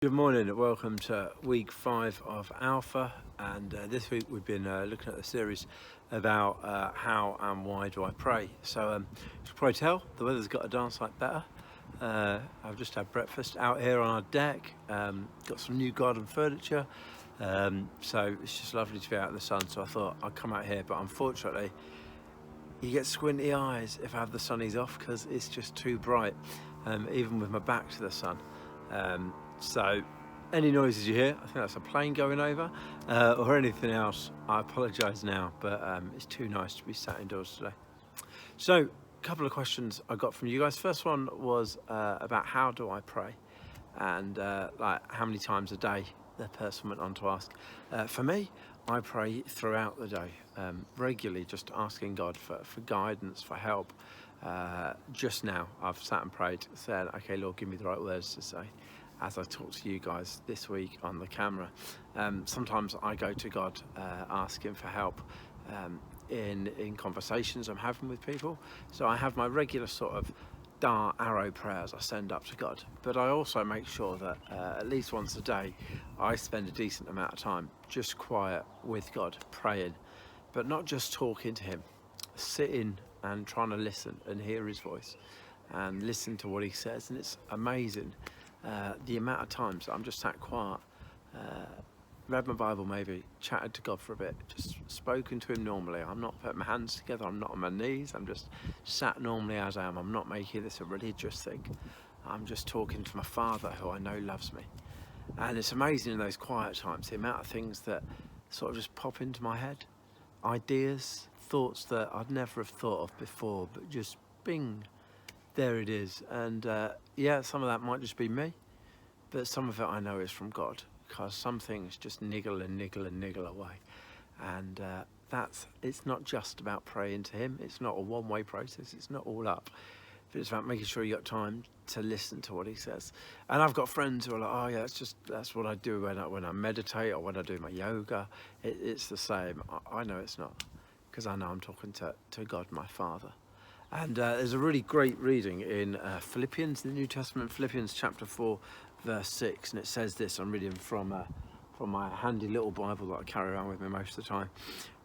Good morning and welcome to week 5 of Alpha, and this week we've been looking at the series about how and why do I pray. So you can probably tell the weather's got a darn sight better. I've just had breakfast out here on our deck, got some new garden furniture, so it's just lovely to be out in the sun. So I thought I'd come out here, but unfortunately you get squinty eyes if I have the sunnies off because it's just too bright, even with my back to the sun. So any noises you hear, I think that's a plane going over, or anything else, I apologise now, but it's too nice to be sat indoors today. So a couple of questions I got from you guys. First one was about how do I pray, and like how many times a day the person went on to ask. For me, I pray throughout the day, regularly, just asking God for guidance, for help. Just now I've sat and prayed, said, okay Lord, give me the right words to say as I talk to you guys this week on the camera. Sometimes I go to God asking for help in conversations I'm having with people. So I have my regular sort of dart arrow prayers I send up to God, but I also make sure that at least once a day I spend a decent amount of time just quiet with God, praying, but not just talking to him, sitting and trying to listen and hear his voice and listen to what he says. And it's amazing the amount of times I'm just sat quiet, read my Bible maybe, chatted to God for a bit, just spoken to him normally. I'm not putting my hands together, I'm not on my knees, I'm just sat normally as I am. I'm not making this a religious thing. I'm just talking to my Father who I know loves me. And it's amazing in those quiet times the amount of things that sort of just pop into my head, ideas, thoughts that I'd never have thought of before, but just bing, there it is. And yeah, some of that might just be me, but some of it I know is from God, because some things just niggle and niggle and niggle away. And it's not just about praying to him. It's not a one-way process. It's not all up, but it's about making sure you got time to listen to what he says. And I've got friends who are like, oh yeah, that's what I do when I meditate or when I do my yoga. It's the same. I know it's not, because I know I'm talking to God, my Father. And there's a really great reading in Philippians, the New Testament, Philippians chapter 4, verse 6, and it says this. I'm reading from my handy little Bible that I carry around with me most of the time.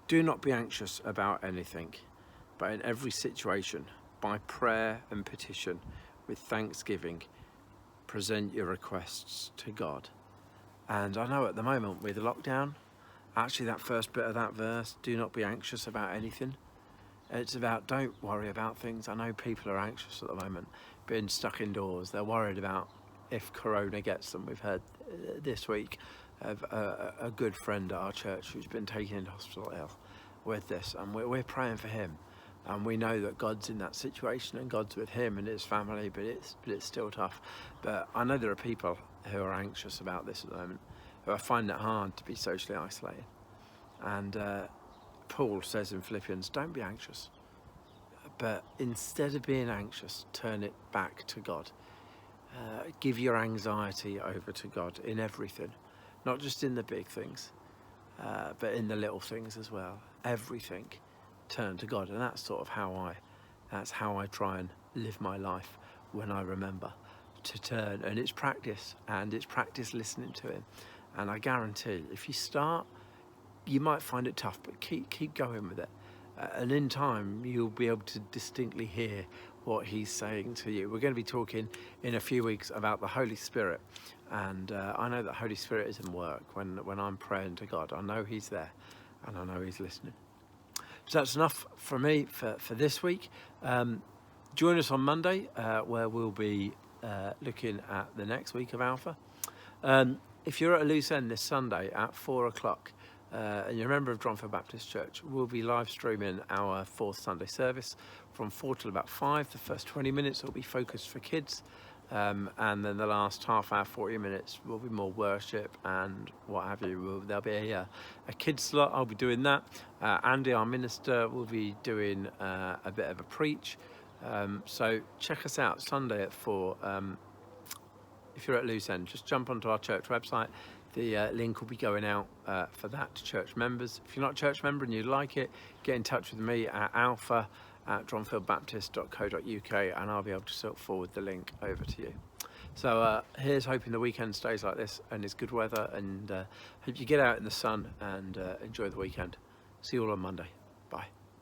Do not be anxious about anything, but in every situation, by prayer and petition, with thanksgiving, present your requests to God. And I know at the moment with lockdown, actually that first bit of that verse, do not be anxious about anything. It's about don't worry about things. I know people are anxious at the moment, being stuck indoors. They're worried about if Corona gets them. We've heard this week of a good friend at our church who's been taken into hospital ill with this, and we're praying for him. And we know that God's in that situation and God's with him and his family, but it's still tough. But I know there are people who are anxious about this at the moment, who are finding it hard to be socially isolated. And Paul says in Philippians, don't be anxious, but instead of being anxious, turn it back to God. Give your anxiety over to God in everything, not just in the big things, but in the little things as well. Everything, turn to God. And that's sort of how I try and live my life when I remember to turn. And it's practice, and it's practice listening to him. And I guarantee if you start, you might find it tough, but keep going with it. And in time, you'll be able to distinctly hear what he's saying to you. We're going to be talking in a few weeks about the Holy Spirit. And I know that Holy Spirit is in work when I'm praying to God. I know he's there, and I know he's listening. So that's enough for me for this week. Join us on Monday, where we'll be looking at the next week of Alpha. If you're at a loose end this Sunday at 4 o'clock, and you're a member of Dronfield Baptist Church, we'll be live streaming our 4th Sunday service from 4 till about 5. The first 20 minutes will be focused for kids, and then the last half hour, 40 minutes, will be more worship and what have you. There'll be a kids slot. I'll be doing that. Andy, our minister, will be doing a bit of a preach. So check us out Sunday at 4. If you're at loose end, just jump onto our church website. The link will be going out for that to church members. If you're not a church member and you'd like it, get in touch with me at alpha@dronfieldbaptist.co.uk, and I'll be able to sort forward the link over to you. So here's hoping the weekend stays like this and it's good weather, and hope you get out in the sun and enjoy the weekend. See you all on Monday. Bye.